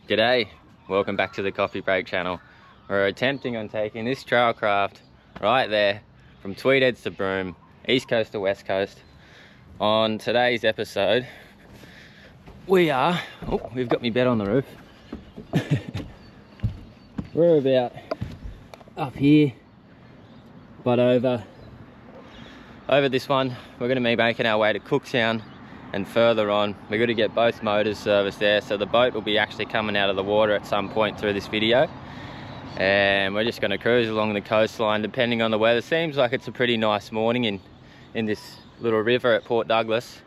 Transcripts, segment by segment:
G'day, welcome back to the Coffey Break channel. We're attempting on taking this trail craft right there from Tweed Heads to Broome, east coast to west coast. On today's episode, we've got me bed on the roof. We're about up here, but over this one, we're going to be making our way to Cooktown. And further on, we're going to get both motors serviced there, so the boat will be actually coming out of the water at some point through this video, and we're just going to cruise along the coastline depending on the weather. Seems like it's a pretty nice morning in this little river at Port Douglas,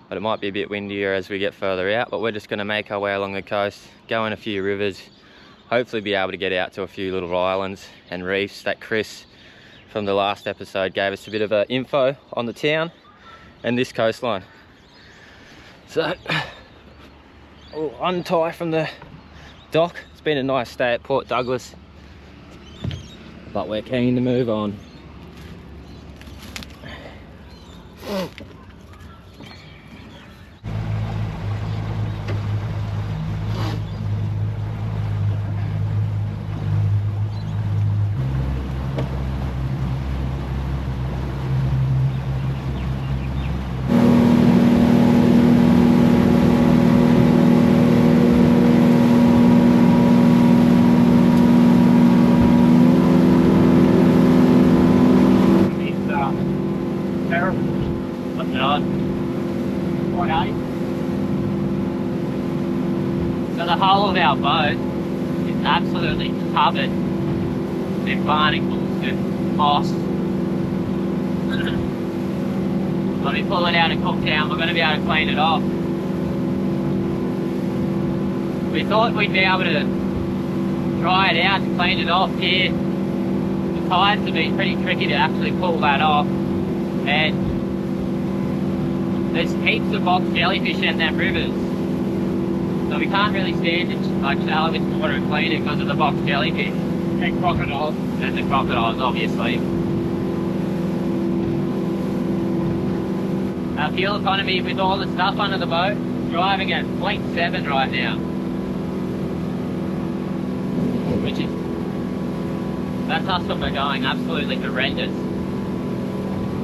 but it might be a bit windier as we get further out. But we're just going to make our way along the coast, go in a few rivers, hopefully be able to get out to a few little islands and reefs that Chris from the last episode gave us a bit of info on the town and this coastline. So, we'll untie from the dock. It's been a nice stay at Port Douglas, but we're keen to move on. So the hull of our boat is absolutely covered in barnacles and moss. When we pull it out of Cooktown, we're going to be able to clean it off. We thought we'd be able to dry it out and clean it off here. The tides have been pretty tricky to actually pull that off, and there's heaps of box jellyfish in them rivers, so we can't really stand it like shallow with water and clean it because of the box jellyfish. And crocodiles. And the crocodiles, obviously. Our fuel economy with all the stuff under the boat, driving at 0.7 right now. That's us when we're going absolutely horrendous.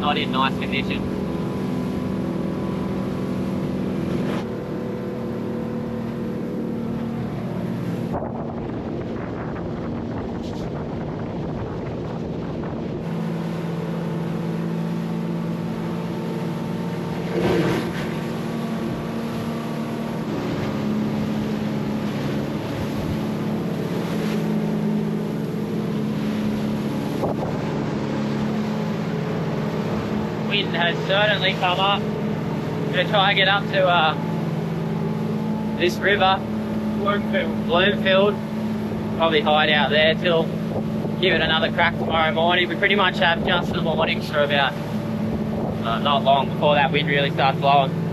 Not in nice condition. Wind has certainly come up. I'm going to try and get up to this river, Bloomfield. Probably hide out there till give it another crack tomorrow morning. We pretty much have just the mornings for about not long before that wind really starts blowing.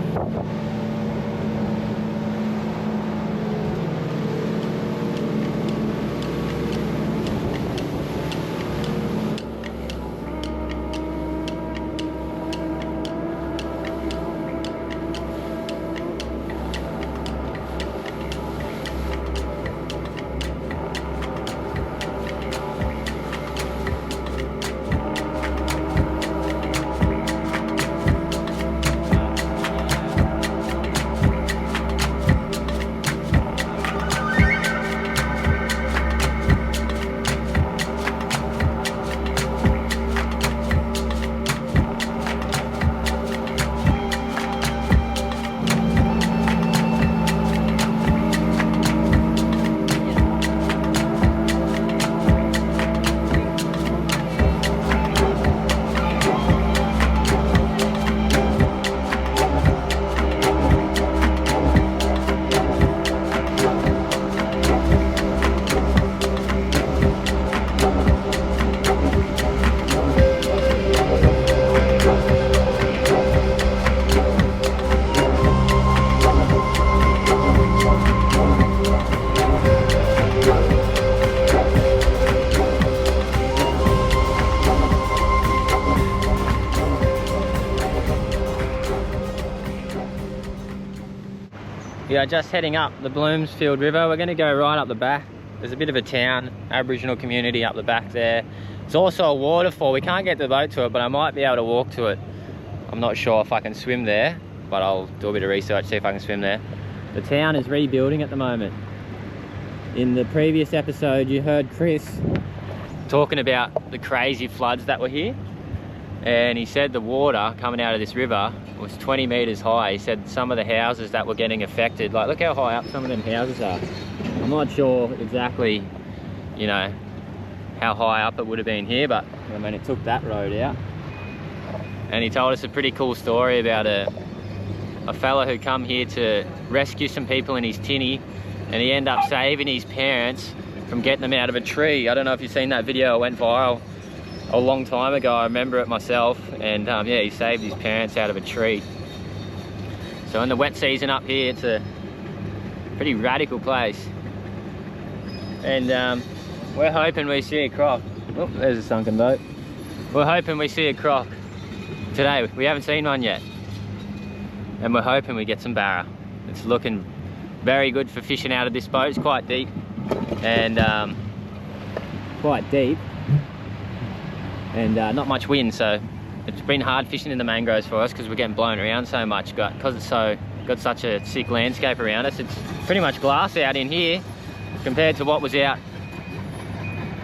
are just heading up the Bloomsfield River. We're going to go right up the back. There's a bit of a town, Aboriginal community up the back there. It's also a waterfall. We can't get the boat to it, but I might be able to walk to it. I'm not sure if I can swim there, but I'll do a bit of research, see if I can swim there. The town is rebuilding at the moment. In the previous episode, you heard Chris talking about the crazy floods that were here. And he said the water coming out of this river was 20 meters high. He said some of the houses that were getting affected, like look how high up some of them houses are. I'm not sure exactly, you know, how high up it would have been here, but I mean, it took that road out. And he told us a pretty cool story about a fella who come here to rescue some people in his tinny, and he ended up saving his parents from getting them out of a tree. I don't know if you've seen that video, it went viral a long time ago. I remember it myself, and yeah, he saved his parents out of a tree. So in the wet season up here, it's a pretty radical place. And we're hoping we see a croc. Oh, there's a sunken boat. We're hoping we see a croc today. We haven't seen one yet. And we're hoping we get some barra. It's looking very good for fishing out of this boat. It's quite deep. And not much wind, so it's been hard fishing in the mangroves for us because we're getting blown around so much. Because it's got such a sick landscape around us, it's pretty much glass out in here compared to what was out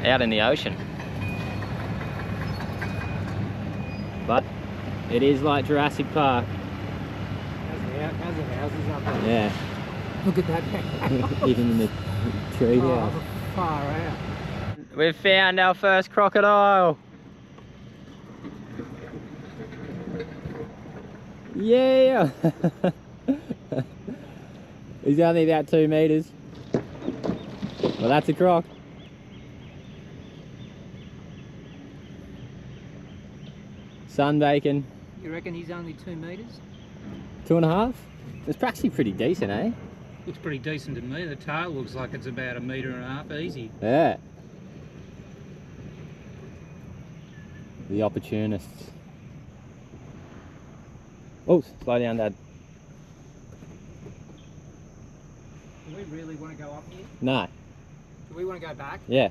in the ocean. But it is like Jurassic Park. How's the houses up there? Yeah. Look at that. Even in the tree house. Far out. We've found our first crocodile. Yeah. He's only about 2 meters. Well, that's a croc. Sunbaking. You reckon he's only 2 meters? 2.5? It's actually pretty decent, eh? Looks pretty decent to me. The tail looks like it's about 1.5 meters easy. Yeah. The opportunists. Oh, slow down, Dad. Do we really want to go up here? No. Do we want to go back? Yeah.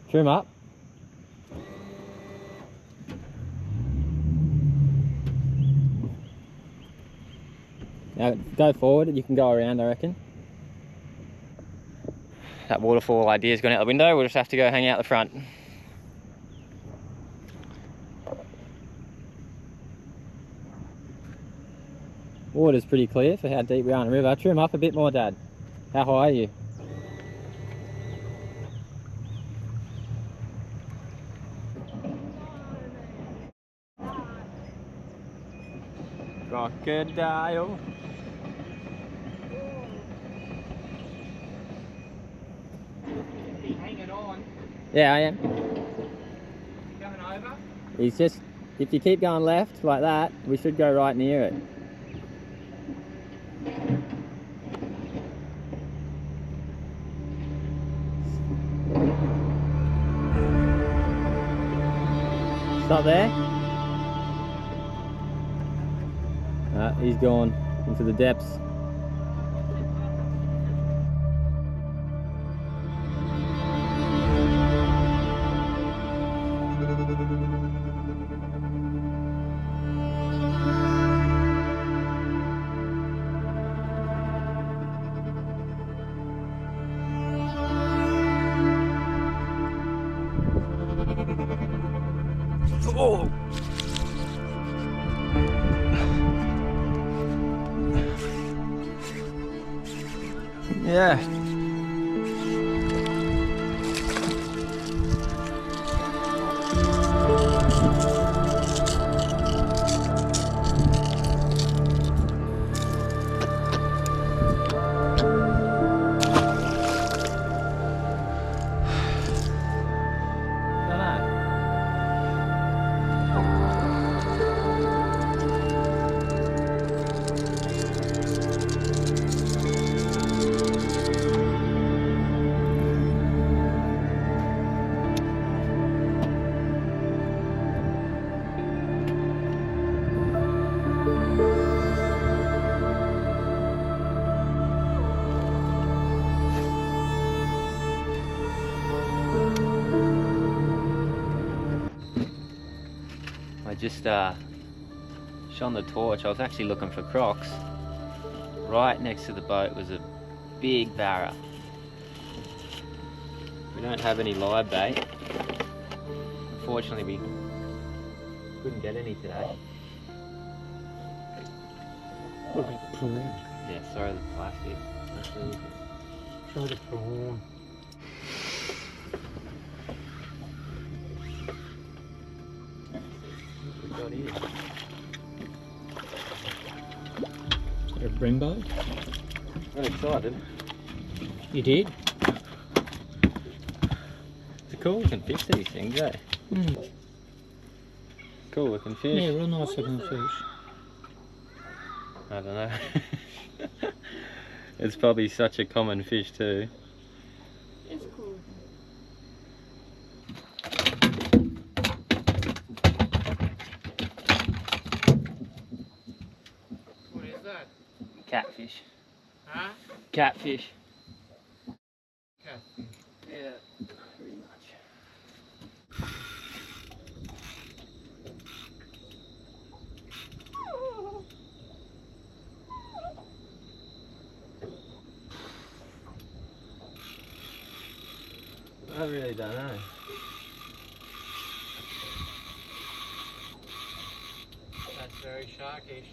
Trim up. Now go forward, you can go around, I reckon. That waterfall idea's gone out the window, we'll just have to go hang out the front. Water's pretty clear for how deep we are in the river. Trim up a bit more, Dad. How high are you? Crocodile. Hanging on. Yeah, I am. Coming over. He's just, if you keep going left like that, we should go right near it. Stop there. He's gone into the depths. Oh! Yeah. just shone the torch. I was actually looking for crocs. Right next to the boat was a big barra. We don't have any live bait. Unfortunately, we couldn't get any today. What about prawn? Yeah, sorry the plastic. Try the prawn. What we got here? Is that a Brembo? I'm excited. You did? It's cool looking fish, these things, eh? Mm. Cool looking fish. Yeah, real nice looking fish. I don't know. It's probably such a common fish too. It's cool. What is that? Catfish. Huh? Catfish. Catfish. Yeah, pretty much. I really don't know. That's very sharkish.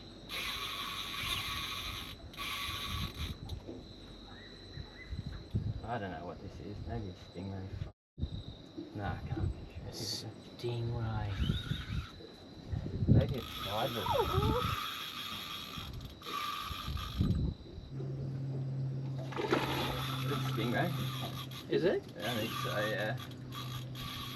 I don't know what this is. Maybe a stingray. Nah, I can't picture it. Stingray. Maybe it's tidal. It's a stingray. Is it? I think so, yeah.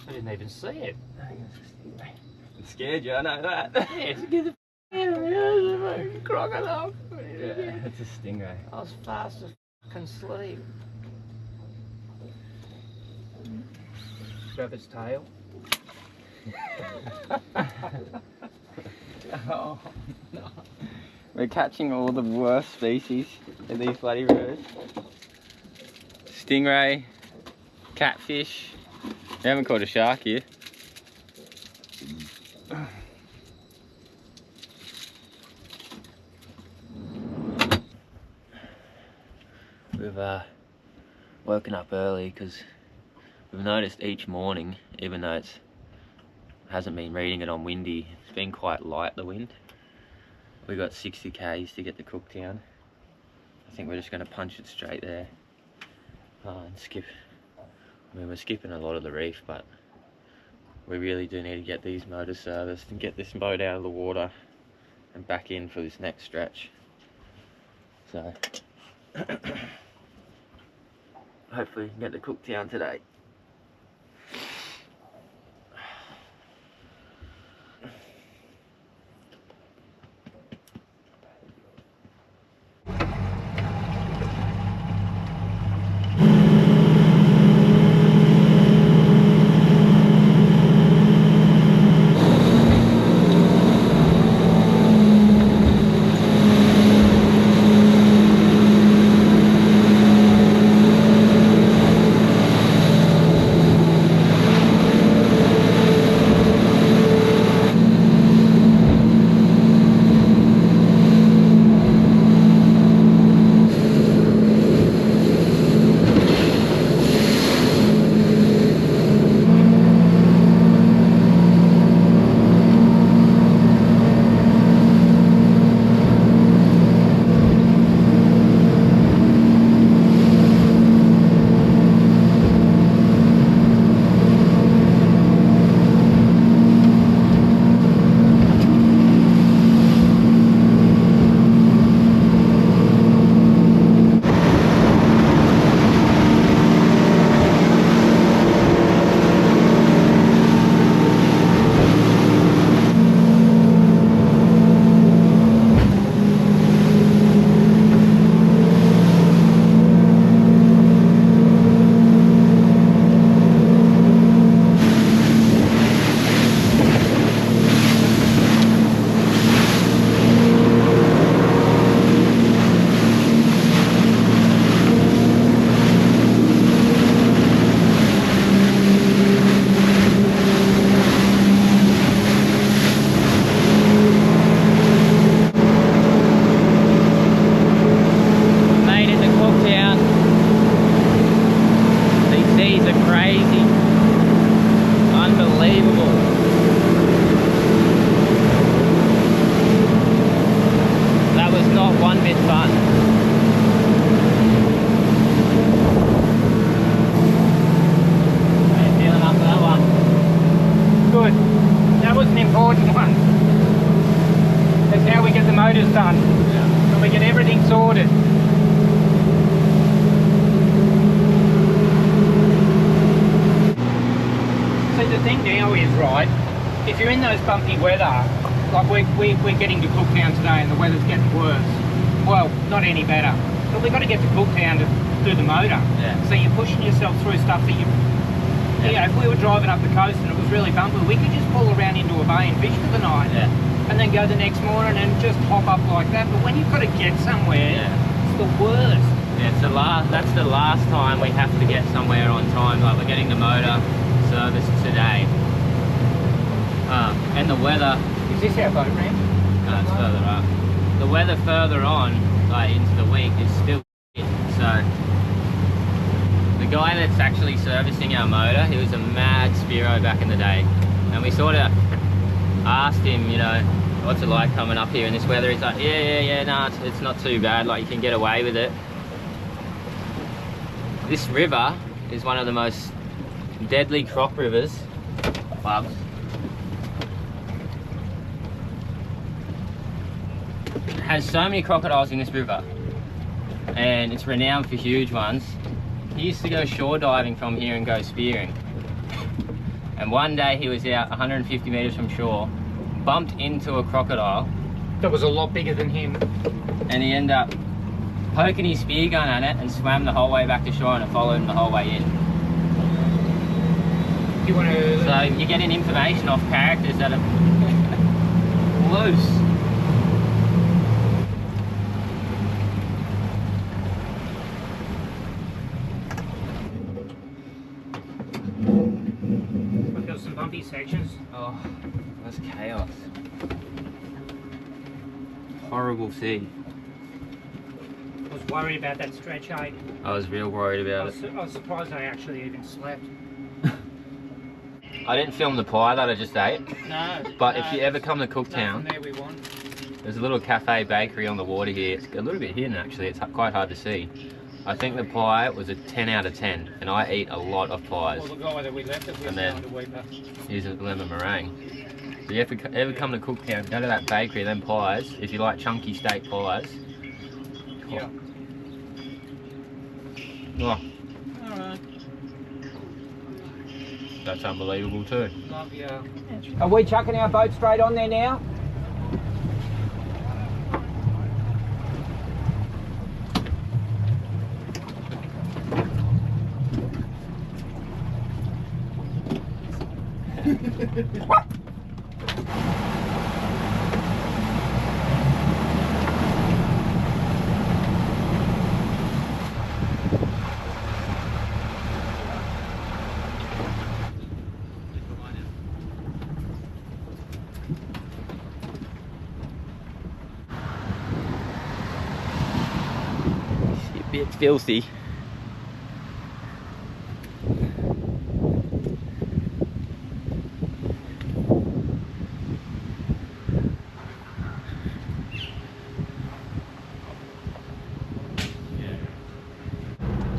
I didn't even see it. I think it's a stingray. It scared you, I know that. Yes, get the out of here. It's a crocodile. Yeah, it's a stingray. I was fast as fucking sleep. Grab its tail. Oh, no. We're catching all the worst species in these bloody rivers. Stingray, catfish. We haven't caught a shark here. We've woken up early because we've noticed each morning, even though it hasn't been reading it on windy, it's been quite light, the wind. We got 60 k's to get to Cooktown. I think we're just going to punch it straight there and skip. I mean, we're skipping a lot of the reef, but we really do need to get these motors serviced and get this boat out of the water and back in for this next stretch. So hopefully we can get to Cooktown today. important one. That's how we get the motors done. Yeah. And we get everything sorted. See, the thing now is, right, if you're in those bumpy weather, like we're getting to Cooktown today and the weather's getting worse. Well, not any better. But we've got to get to Cooktown to do the motor. Yeah. So you're pushing yourself through stuff that you... Yeah, if we were driving up the coast and it was really bumpy, we could just pull around into a bay and fish for the night. Yeah. And then go the next morning and just hop up like that. But when you've got to get somewhere, it's the worst. Yeah, it's the last. That's the last time we have to get somewhere on time. Like we're getting the motor serviced today, and the weather. Is this our boat ramp? No, it's further up. The weather further on, like into the week, is still shit. So the guy that's actually servicing our motor, he was a mad Spiro back in the day, and we sort of asked him, you know, what's it like coming up here in this weather? He's like, yeah, nah, it's not too bad, like you can get away with it. This river is one of the most deadly croc rivers. Clubs. It has so many crocodiles in this river, and it's renowned for huge ones. He used to go shore diving from here and go spearing. And one day he was out 150 meters from shore, bumped into a crocodile. That was a lot bigger than him. And he ended up poking his spear gun at it and swam the whole way back to shore, and it followed him the whole way in. Do you want to... So you're getting information off characters that are loose. Some bumpy sections. Oh, that's chaos. Horrible sea. I was worried about that stretch, eh? I was real worried about it. I was surprised I actually even slept. I didn't film the pie that I just ate. No. But if you ever come to Cooktown, There we want. there's a little cafe bakery on the water here. It's a little bit hidden actually, it's quite hard to see. I think the pie was a 10 out of 10, and I eat a lot of pies. Well, the guy that we left it with And then- going to Weeper. Here's a lemon meringue. So you ever come to Cooktown, go to that bakery, them pies, if you like chunky steak pies. Yeah. Oh, Alright. that's unbelievable too. Love you. Are we chucking our boat straight on there now? A bit filthy.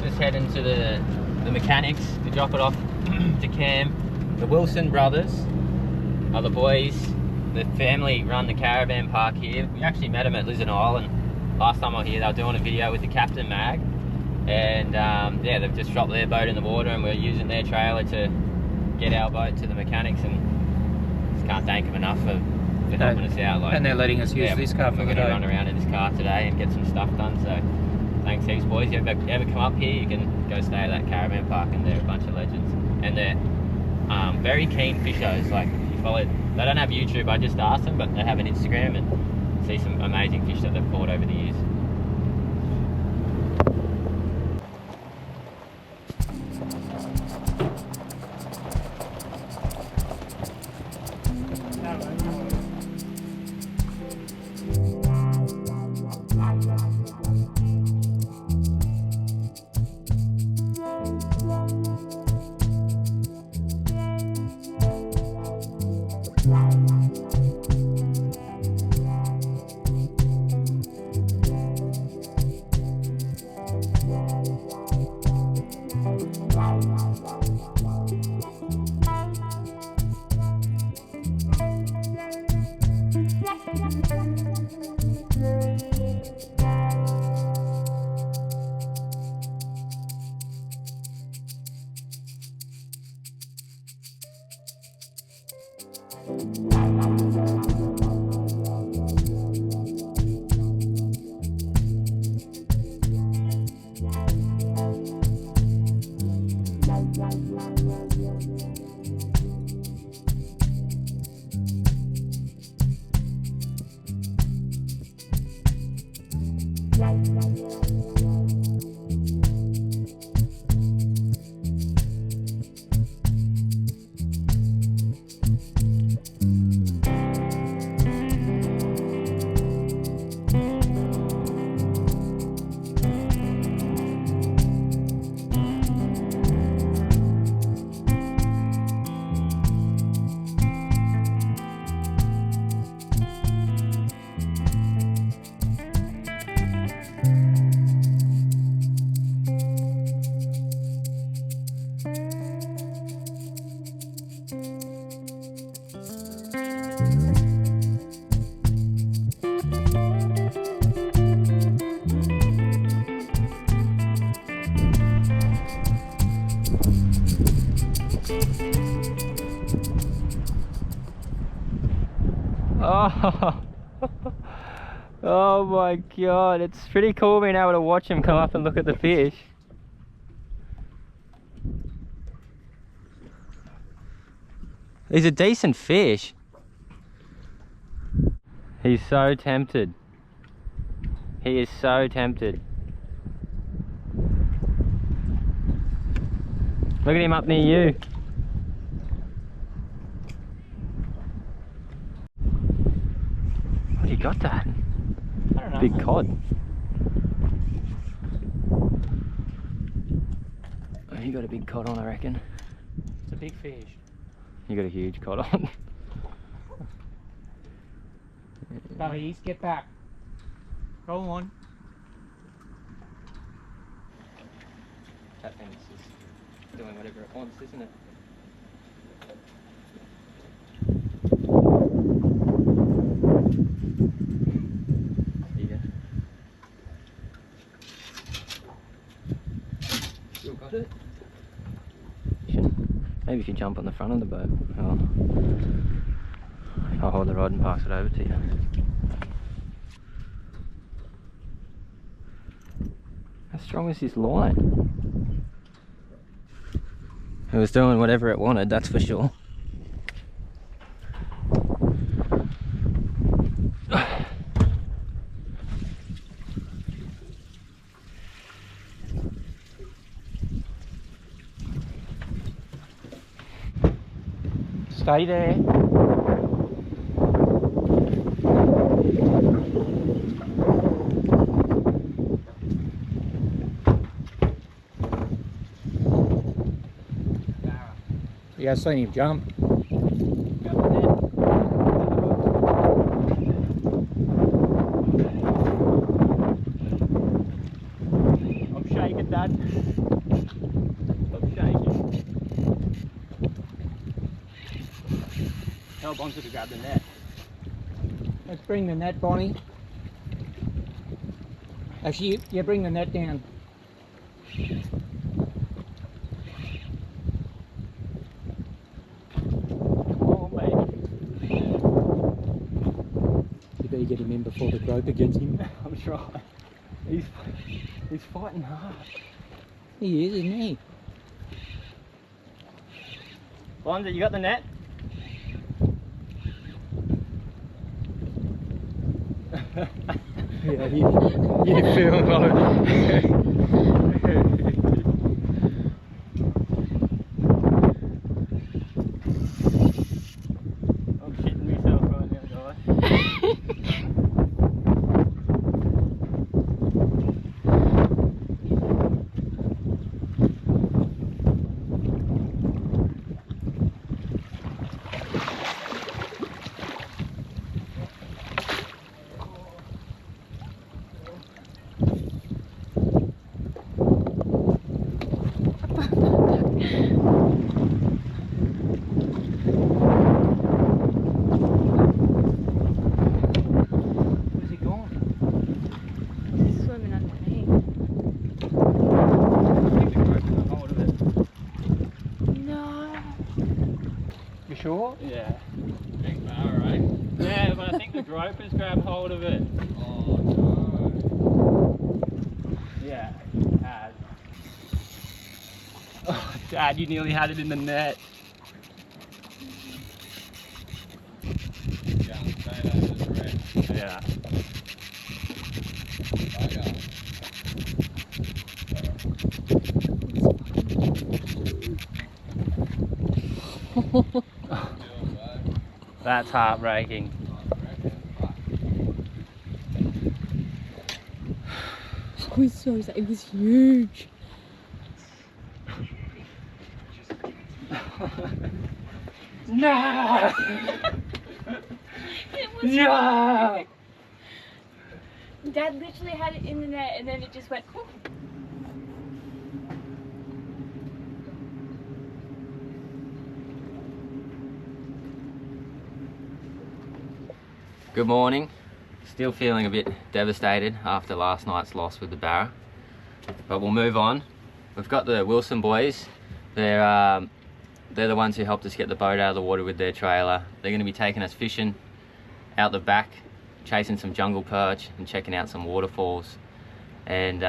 Just heading to the mechanics to drop it off to Cam. The Wilson brothers are the boys. The family run the caravan park here. We actually met them at Lizard Island last time I was here. They were doing a video with the Captain Mag, and yeah, they've just dropped their boat in the water, and we're using their trailer to get our boat to the mechanics, and just can't thank them enough for helping us out. Like, And they're letting us use this car for we're the going to day. run around in this car today and get some stuff done. So thanks heaps, boys. If you ever come up here, you can go stay at that caravan park, and they're a bunch of legends, and they're very keen fishers. Like, if you follow, they don't have YouTube, I just asked them, but they have an Instagram, and see some amazing fish that they've caught over the years. Oh, oh my god, it's pretty cool being able to watch him come up and look at the fish. These are decent fish. He's so tempted. He is so tempted. Look at him up near you. What, you got that? I don't know. Big cod. Oh, you got a big cod on, I reckon. It's a big fish. You got a huge cod on. Bubbies, get back. Go on. That thing's just doing whatever it wants, isn't it? There you go. Still got it? Maybe if you jump on the front of the boat, I'll hold the rod and pass it over to you. How strong is this line? It was doing whatever it wanted, that's for sure. Stay there. You guys seen him jump? I'm shaking, Dad. I'm shaking. Tell Bonzo to grab the net. Let's bring the net, Bonnie. Actually, yeah, bring the net down. Get him in before the groper gets him. I'm trying. He's fighting hard. He is, isn't he? Bonzo, you got the net? Yeah, you film mode. I'm shitting myself right now, guys. Sure? Yeah. Big bar, right? Yeah, but I think the gropers grabbed hold of it. Oh no. Yeah, it has. Oh, Dad, you nearly had it in the net. Yeah, stay there, just red. Yeah. That's heartbreaking. I was so sad. It was huge. No! It was No! Dad literally had it in the net and then it just went. Oh. Good morning. Still feeling a bit devastated after last night's loss with the barra, but we'll move on. We've got the Wilson boys. They're the ones who helped us get the boat out of the water with their trailer. They're going to be taking us fishing out the back chasing some jungle perch and checking out some waterfalls. And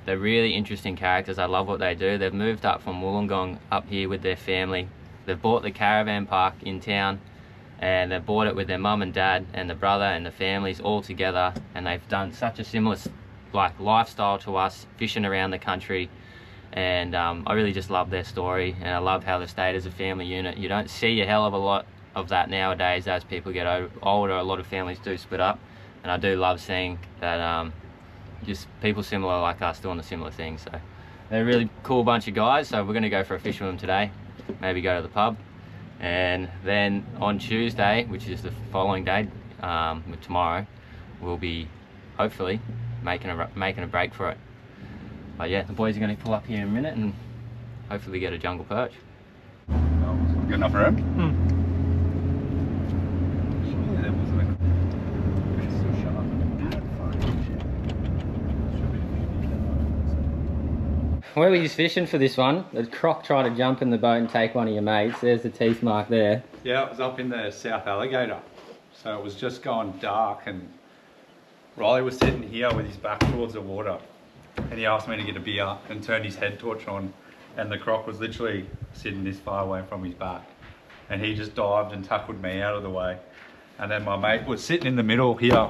they're really interesting characters. I love what they do. They've moved up from Wollongong up here with their family. They've bought the caravan park in town, and they've bought it with their mum and dad and the brother and the families all together, and they've done such a similar like lifestyle to us, fishing around the country. And I really just love their story, and I love how they stayed as a family unit. You don't see a hell of a lot of that nowadays. As people get older, a lot of families do split up, and I do love seeing that just people similar like us doing the similar things. So they're a really cool bunch of guys. So we're going to go for a fish with them today, maybe go to the pub, and then on Tuesday, which is the following day, tomorrow, we'll be hopefully making a break for it. But yeah, the boys are going to pull up here in a minute and hopefully get a jungle perch. Good enough for him? Where were you fishing for this one? The croc tried to jump in the boat and take one of your mates. There's the teeth mark there. Yeah, it was up in the South Alligator. So it was just going dark, and Riley was sitting here with his back towards the water, and he asked me to get a beer and turned his head torch on, and the croc was literally sitting this far away from his back, and he just dived and tackled me out of the way. And then my mate was sitting in the middle here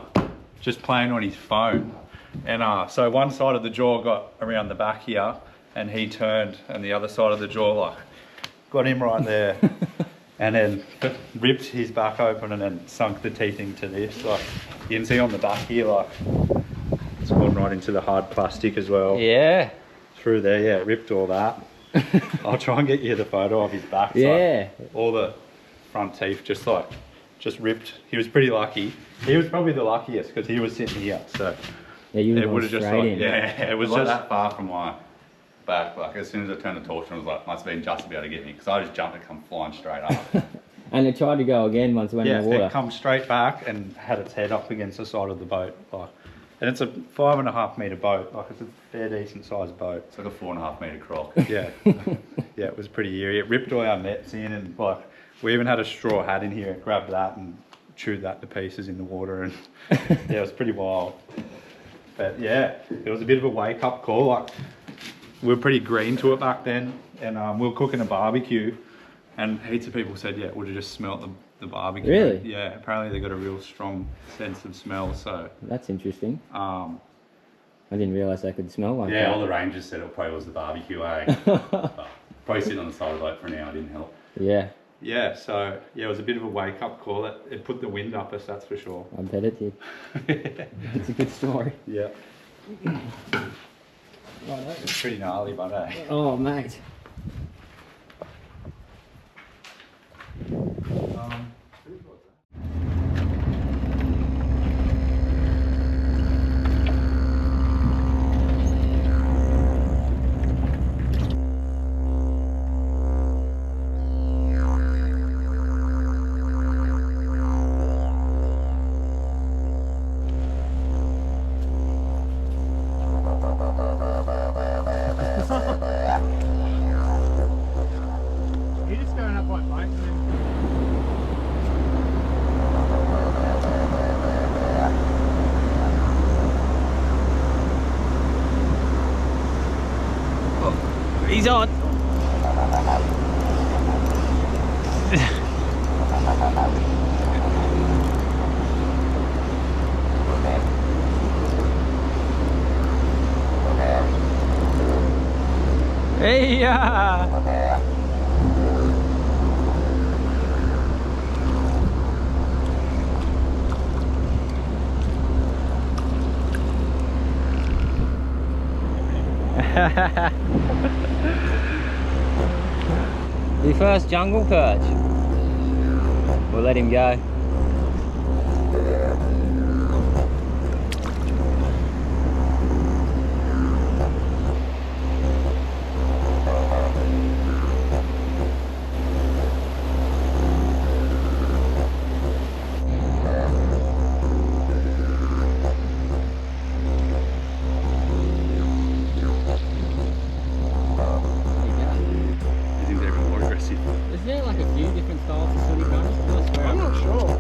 just playing on his phone, and so one side of the jaw got around the back here, and he turned, and the other side of the jaw like got him right there. And then ripped his back open and then sunk the teeth into this. Like you can see on the back here, like it's gone right into the hard plastic as well. Yeah. Through there, yeah, ripped all that. I'll try and get you the photo of his back. Yeah. Like, all the front teeth just ripped. He was pretty lucky. He was probably the luckiest because he was sitting here. So yeah, you it would have just in. Yeah, it was just just that far from my back. Like as soon as I turned the torch on, I was like, must have been just about to get me, because I just jumped and come flying straight up. And it tried to go again once it went in the water. Yeah, it come straight back and had its head up against the side of the boat. Like, and it's a 5.5 metre boat. Like it's a fair decent sized boat. It's like a 4.5 metre croc. Yeah, yeah, it was pretty eerie. It ripped all our nets in, and like we even had a straw hat in here. It grabbed that and chewed that to pieces in the water, and yeah, it was pretty wild. But yeah, it was a bit of a wake up call. Like we were pretty green to it back then, and we were cooking a barbecue, and heaps of people said, yeah, would have just smelt the barbecue. Really? Yeah, apparently they got a real strong sense of smell. So that's interesting. I didn't realise they could smell like Yeah, that. all the rangers said it probably was the barbecue, eh? Probably sitting on the side of the boat for an hour didn't help. Yeah. Yeah, so yeah, it was a bit of a wake up call. It put the wind up us, that's for sure. I bet it did. It's a good story. Yeah. It's pretty gnarly, but hey. Oh, mate. You're just going up like lights and then... He's on. Hey, yeah. The first jungle perch. We'll let him go. Isn't there more aggressive? Is there like a few different styles of swimming runners? I swear I'm not sure.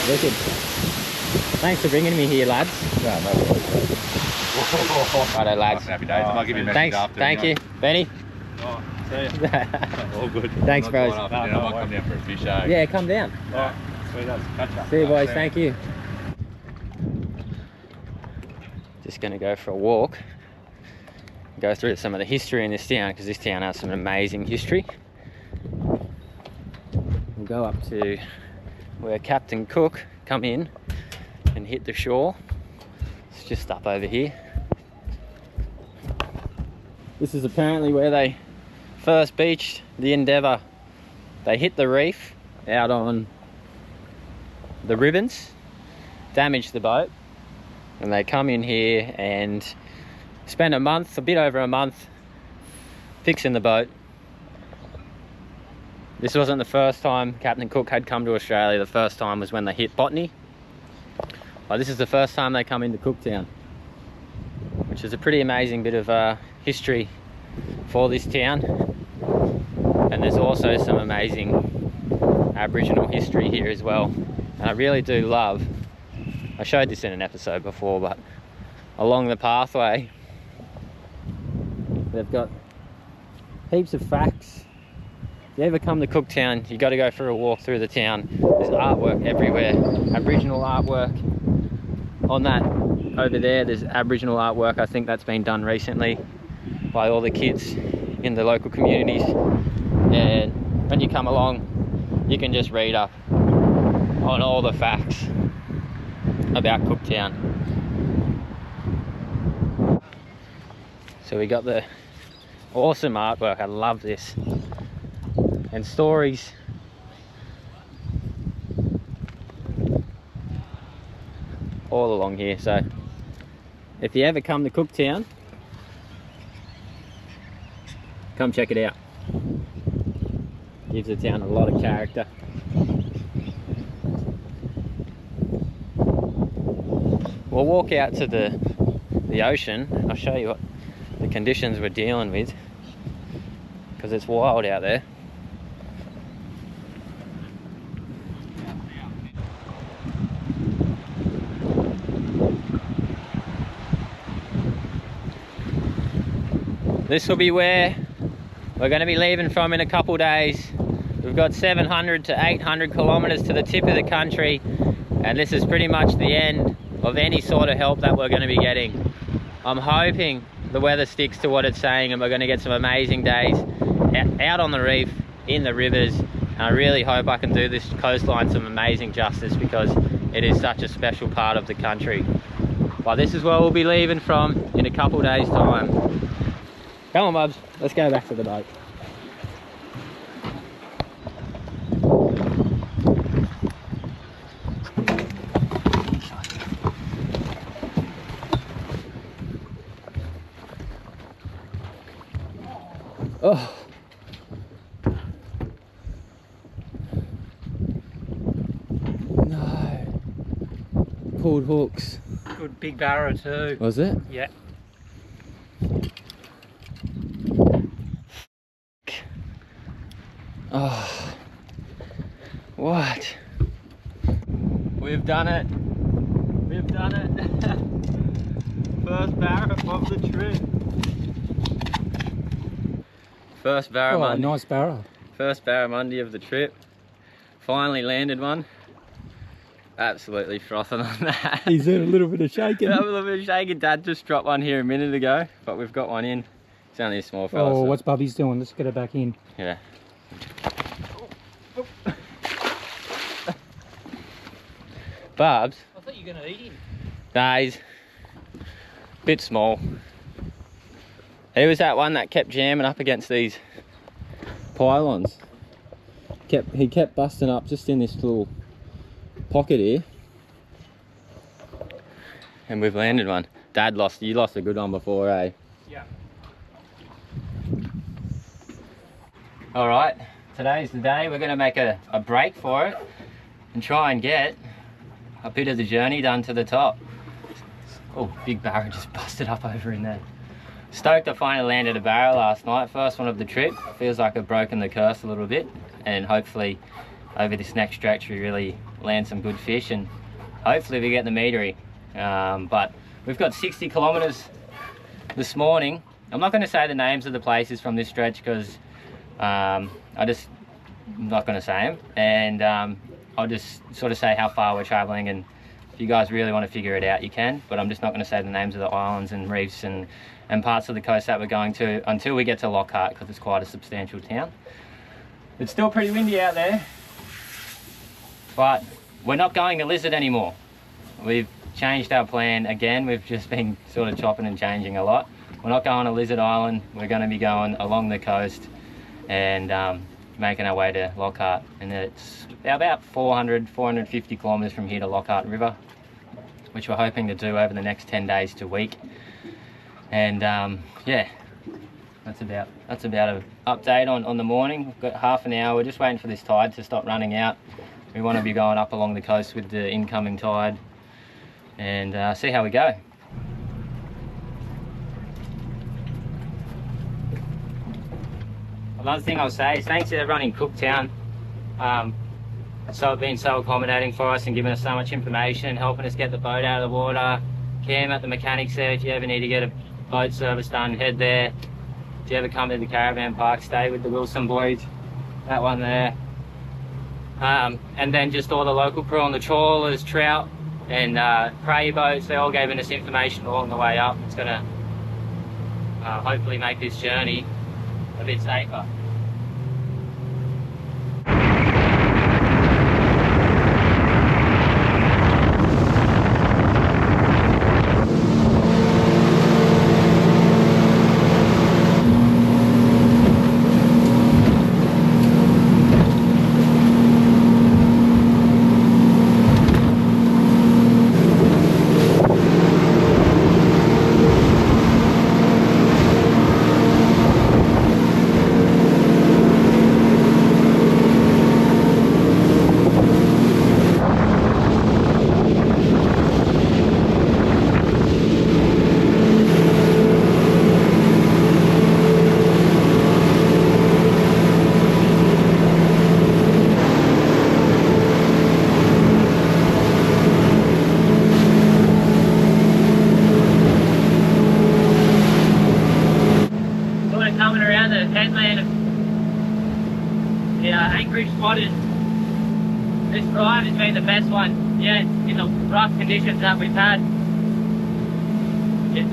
Wicked. Thanks for bringing me here, lads. Yeah, no worries. Righto, lads. Happy days. I'll give you a message Thanks. after. Thank you. Benny? Oh, see ya. All good. Thanks, I'm not bros. going after dinner, I might come down for a fish, eh? Yeah, come down. Alright, sweet as. Catch ya. See you, boys. Thank you. Just going to go for a walk. Go through some of the history in this town, because this town has some amazing history. We'll go up to where Captain Cook come in and hit the shore. It's just up over here. This is apparently where they first beached the Endeavour. They hit the reef out on the ribbons, damaged the boat, and they come in here and spent a month, a bit over a month, fixing the boat. This wasn't the first time Captain Cook had come to Australia. The first time was when they hit Botany. Well, this is the first time they come into Cooktown, which is a pretty amazing bit of history for this town. And there's also some amazing Aboriginal history here as well. And I really do love, I showed this in an episode before, but along the pathway, they've got heaps of facts. If you ever come to Cooktown, you got to go for a walk through the town. There's artwork everywhere, Aboriginal artwork. On that over there, there's Aboriginal artwork. I think that's been done recently by all the kids in the local communities. And when you come along, you can just read up on all the facts about Cooktown. So we got the awesome artwork. I love this. And stories. All along here. So if you ever come to Cooktown, come check it out. Gives the town a lot of character. We'll walk out to the ocean. I'll show you what the conditions we're dealing with, because it's wild out there. This will be where we're going to be leaving from in a couple days. We've got 700 to 800 kilometers to the tip of the country, and this is pretty much the end of any sort of help that we're going to be getting. I'm hoping the weather sticks to what it's saying and we're going to get some amazing days out on the reef, in the rivers, and I really hope I can do this coastline some amazing justice, because it is such a special part of the country. Well, this is where we'll be leaving from in a couple days time. Come on, Bubs, let's go back to the boat. Oh. No. Pulled hooks. Good big barrow too. Was it? Yeah. Oh. What? We've done it. We've done it. First barrow of the trip. First barramundi. Oh, nice barrow. First barramundi of the trip. Finally landed one. Absolutely frothing on that. He's doing a little bit of shaking. A little bit of shaking. Dad just dropped one here a minute ago, but we've got one in. It's only a small fella. Oh, so. what's Bubby's doing? Let's get her back in. Yeah. Bubs. I thought you were going to eat him. Nah, he's a bit small. He was that one that kept jamming up against these pylons. He kept busting up just in this little pocket here. And we've landed one. You lost a good one before, eh? Yeah. Alright, today's the day. We're going to make a break for it and try and get a bit of the journey done to the top. Oh, big barrow just busted up over in there. Stoked I finally landed a barrow last night, first one of the trip. Feels like I've broken the curse a little bit, and hopefully over this next stretch we really land some good fish, and hopefully we get the meatery. But we've got 60 kilometers this morning. I'm not going to say the names of the places from this stretch because I'm not going to say them, and I'll just sort of say how far we're traveling, and if you guys really want to figure it out you can, but I'm just not going to say the names of the islands and reefs and parts of the coast that we're going to until we get to Lockhart, because it's quite a substantial town. It's still pretty windy out there, but we're not going to Lizard anymore. We've changed our plan again. We've just been sort of chopping and changing a lot. We're not going to Lizard Island. We're going to be going along the coast and making our way to Lockhart. And it's about 450 kilometres from here to Lockhart River, which we're hoping to do over the next 10 days to a week. And yeah, that's about an update on the morning. We've got half an hour. We're just waiting for this tide to stop running out. We want to be going up along the coast with the incoming tide and see how we go. Another thing I'll say is thanks to everyone in Cooktown. Been so accommodating for us and giving us so much information, helping us get the boat out of the water. Cam at the mechanics there, if you ever need to get a boat service done, head there. If you ever come to the caravan park, stay with the Wilson boys, that one there. And then just all the local crew on the trawlers, trout and prey boats, they all gave us information along the way up. It's gonna hopefully make this journey a bit safer. This ride has been the best one yet in the rough conditions that we've had. It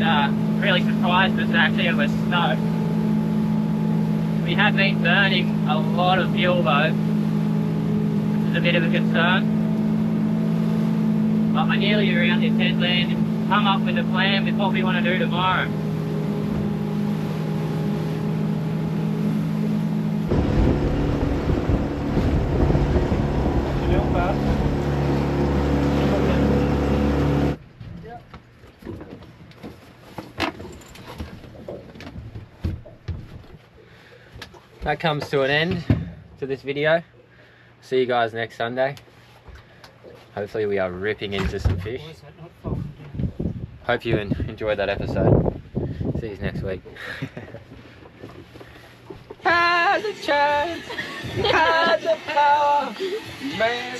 really surprised us actually it was snow. We have been burning a lot of fuel though, which is a bit of a concern. But we're nearly around this headland and come up with a plan with what we want to do tomorrow. That comes to an end to this video. See you guys next Sunday. Hopefully we are ripping into some fish. Hope you enjoyed that episode. See you next week. Has a chance, has the power, man.